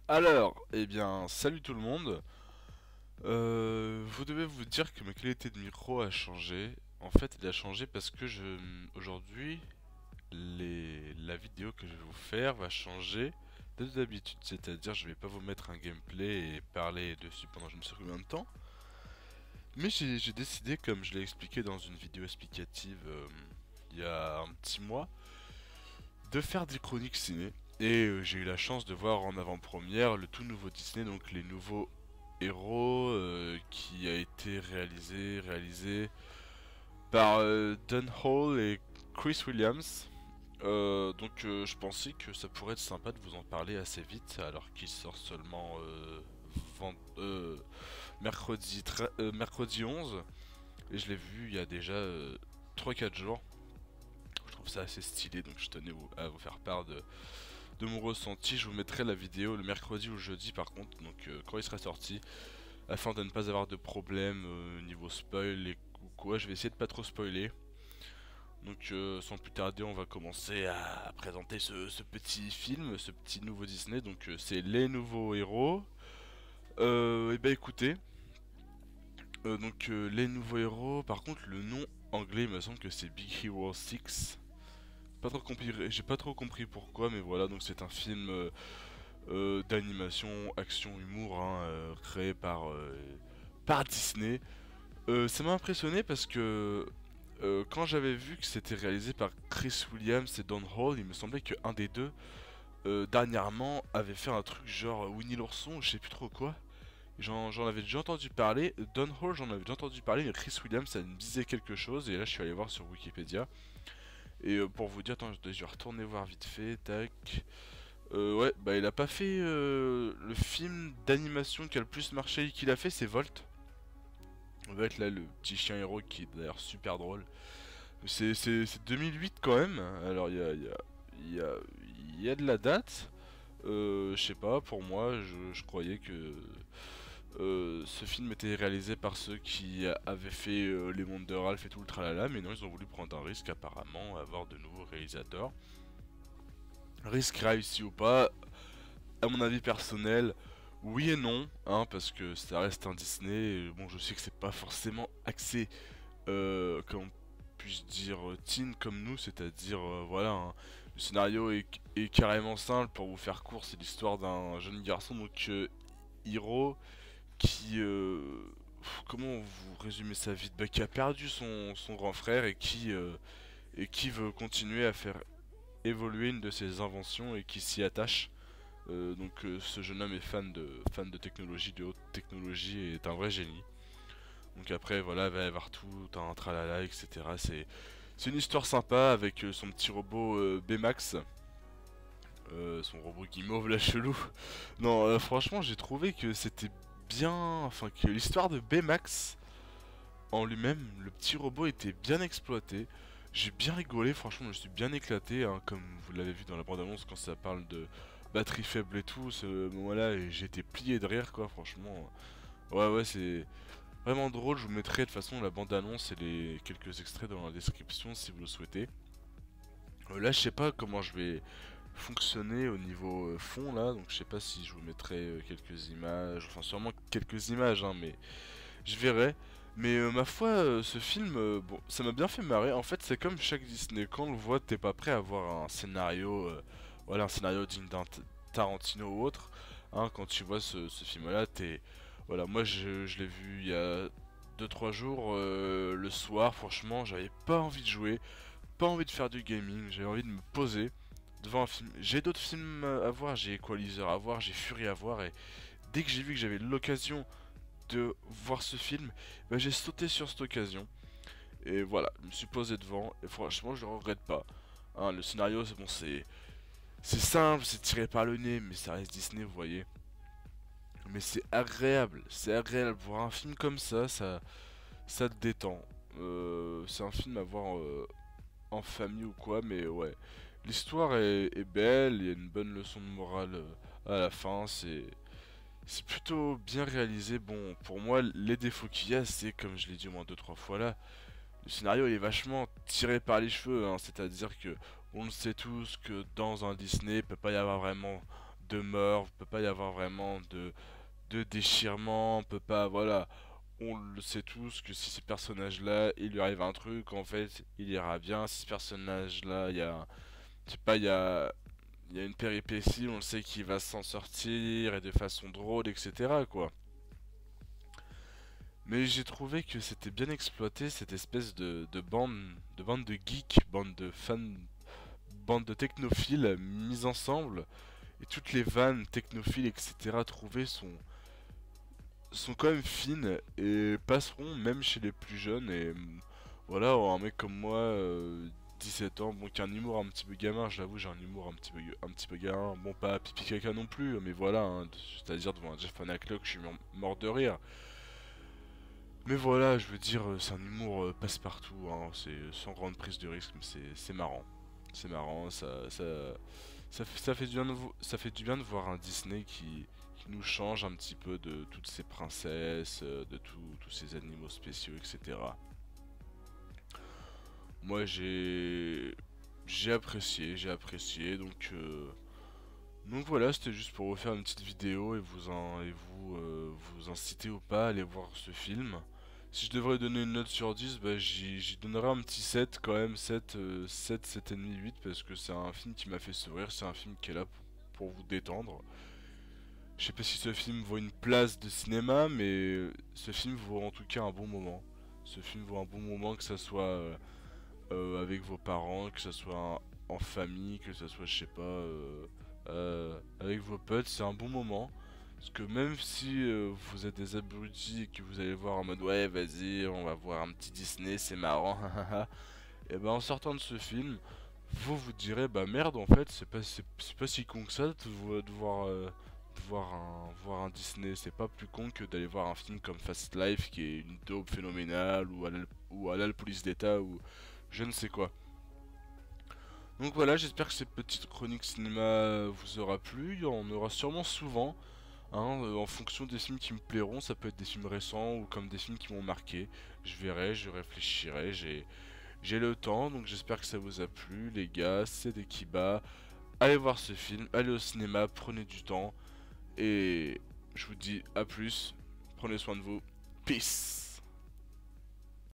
Alors, eh bien, salut tout le monde. Vous devez vous dire que ma qualité de micro a changé. En fait, elle a changé parce que aujourd'hui, la vidéo que je vais vous faire va changer de d'habitude. C'est-à-dire, je vais pas vous mettre un gameplay et parler dessus pendant je ne sais combien de temps. Mais j'ai décidé, comme je l'ai expliqué dans une vidéo explicative il y a un petit mois, de faire des chroniques ciné. Et j'ai eu la chance de voir en avant-première le tout nouveau Disney, donc les nouveaux héros qui a été réalisé par Don Hall et Chris Williams. Je pensais que ça pourrait être sympa de vous en parler assez vite alors qu'il sort seulement mercredi 11 et je l'ai vu il y a déjà 3-4 jours. Je trouve ça assez stylé, donc je tenais à vous faire part de mon ressenti. Je vous mettrai la vidéo le mercredi ou le jeudi par contre, donc quand il sera sorti, afin de ne pas avoir de problème niveau spoil ou quoi. Je vais essayer de pas trop spoiler. Donc sans plus tarder, on va commencer à présenter ce petit film, ce petit nouveau Disney. Donc c'est les nouveaux héros. Et bah écoutez, les nouveaux héros. Par contre, le nom anglais, il me semble que c'est Big Hero 6. Pas trop compris, j'ai pas trop compris pourquoi, mais voilà. Donc c'est un film d'animation, action, humour, hein, créé par Disney. Ça m'a impressionné parce que quand j'avais vu que c'était réalisé par Chris Williams et Don Hall, il me semblait que un des deux dernièrement avait fait un truc genre Winnie l'ourson, je sais plus trop quoi. J'en avais déjà entendu parler. Don Hall, j'en avais déjà entendu parler, mais Chris Williams, ça me disait quelque chose. Et là, je suis allé voir sur Wikipédia. Et pour vous dire, attends, je vais retourner voir vite fait. Tac. Ouais, bah il a pas fait le film d'animation qui a le plus marché qu'il a fait, c'est Volt. Volt, là, le petit chien héros qui est d'ailleurs super drôle. C'est 2008 quand même. Alors il y a, il y a de la date. Je sais pas, pour moi, je croyais que ce film était réalisé par ceux qui avaient fait Les Mondes de Ralph et tout le tralala, mais non, ils ont voulu prendre un risque apparemment, avoir de nouveaux réalisateurs. Risque réussi ou pas, à mon avis personnel, oui et non, hein, parce que ça reste un Disney. Et bon, je sais que c'est pas forcément axé, comment puis-je dire, teen comme nous, c'est-à-dire, voilà, hein, le scénario est carrément simple. Pour vous faire court, c'est l'histoire d'un jeune garçon, donc Hiro, qui, comment vous résumez sa vie, bah, qui a perdu son grand frère et qui veut continuer à faire évoluer une de ses inventions et qui s'y attache. Ce jeune homme est fan de technologie, de haute technologie et est un vrai génie. Donc après voilà, il va y avoir tout un tralala, etc. C'est une histoire sympa avec son petit robot Baymax. Son robot qui mauve la chelou. Non, franchement j'ai trouvé que c'était bien... Enfin que l'histoire de Baymax en lui-même, le petit robot était bien exploité. J'ai bien rigolé, franchement, je me suis bien éclaté, hein, comme vous l'avez vu dans la bande-annonce quand ça parle de batterie faible et tout. Ce moment-là, et j'ai été plié de rire, quoi, franchement. Ouais, ouais, c'est vraiment drôle. Je vous mettrai de toute façon la bande-annonce et les quelques extraits dans la description si vous le souhaitez. Là, je sais pas comment je vais fonctionner au niveau fond, là, donc je sais pas si je vous mettrai quelques images, enfin sûrement quelques images, hein, mais je verrai. Mais ma foi, ce film, bon, ça m'a bien fait marrer. En fait, c'est comme chaque Disney. Quand on le voit, t'es pas prêt à voir un scénario, voilà, un scénario digne d'un Tarantino ou autre. Hein, quand tu vois ce film-là, t'es, voilà, moi je l'ai vu il y a 2 3 jours, le soir. Franchement, j'avais pas envie de jouer, pas envie de faire du gaming. J'avais envie de me poser devant un film. J'ai d'autres films à voir, j'ai Equalizer à voir, j'ai Fury à voir, et dès que j'ai vu que j'avais l'occasion de voir ce film, bah, j'ai sauté sur cette occasion. Et voilà, je me suis posé devant. Et franchement, je le regrette pas. Hein, le scénario, c'est bon, c'est simple, c'est tiré par le nez, mais ça reste Disney, vous voyez. Mais c'est agréable. Voir un film comme ça te détend. C'est un film à voir en famille ou quoi, mais ouais. L'histoire est belle, il y a une bonne leçon de morale à la fin, c'est plutôt bien réalisé. Bon, pour moi, les défauts qu'il y a, c'est, comme je l'ai dit au moins 2 3 fois là, le scénario il est vachement tiré par les cheveux, hein, c'est-à-dire que on le sait tous que dans un Disney, il peut pas y avoir vraiment de mort, il peut pas y avoir vraiment de déchirement, on peut pas, voilà. On le sait tous que si ces personnages-là, il lui arrive un truc, en fait, il ira bien. Si ce personnage-là, je sais pas, il y a une péripétie, on le sait qu'il va s'en sortir et de façon drôle, etc. quoi. Mais j'ai trouvé que c'était bien exploité cette espèce de bande de geeks, bande de fans, bande de technophiles mises ensemble et toutes les vannes technophiles etc. trouvées sont quand même fines et passeront même chez les plus jeunes et voilà un mec comme moi 17 ans bon qui a un humour un petit peu gamin j'avoue j'ai un humour un petit peu gamin bon pas pipi caca non plus mais voilà hein, c'est à dire devant un Jeff Panaclock je suis mort de rire mais voilà je veux dire c'est un humour passe-partout hein, c'est sans grande prise de risque mais c'est marrant ça fait du bien ça fait du bien de voir un Disney qui nous change un petit peu de toutes ces princesses, de tous ces animaux spéciaux, etc. Moi j'ai apprécié donc voilà c'était juste pour vous faire une petite vidéo et vous inciter ou pas à aller voir ce film. Si je devrais donner une note sur 10, bah j'y donnerais un petit 7 quand même, 7,5, 8 parce que c'est un film qui m'a fait sourire, c'est un film qui est là pour vous détendre. Je sais pas si ce film vaut une place de cinéma, mais ce film vaut en tout cas un bon moment. Ce film vaut un bon moment, que ça soit avec vos parents, que ça soit en famille, que ça soit, je sais pas, avec vos potes, c'est un bon moment. Parce que même si vous êtes des abrutis et que vous allez voir en mode ouais, vas-y, on va voir un petit Disney, c'est marrant, et ben en sortant de ce film, vous vous direz bah merde en fait, c'est pas si con que ça de voir voir un Disney, c'est pas plus con que d'aller voir un film comme Fast Life qui est une dope phénoménale ou Halal Police d'État ou je ne sais quoi. Donc voilà, j'espère que cette petite chronique cinéma vous aura plu, il y en aura sûrement souvent, hein, en fonction des films qui me plairont, ça peut être des films récents ou comme des films qui m'ont marqué. Je verrai, je réfléchirai, j'ai le temps, donc j'espère que ça vous a plu, les gars, c'est des Kiba. Allez voir ce film, allez au cinéma, prenez du temps. Et je vous dis à plus, prenez soin de vous, peace.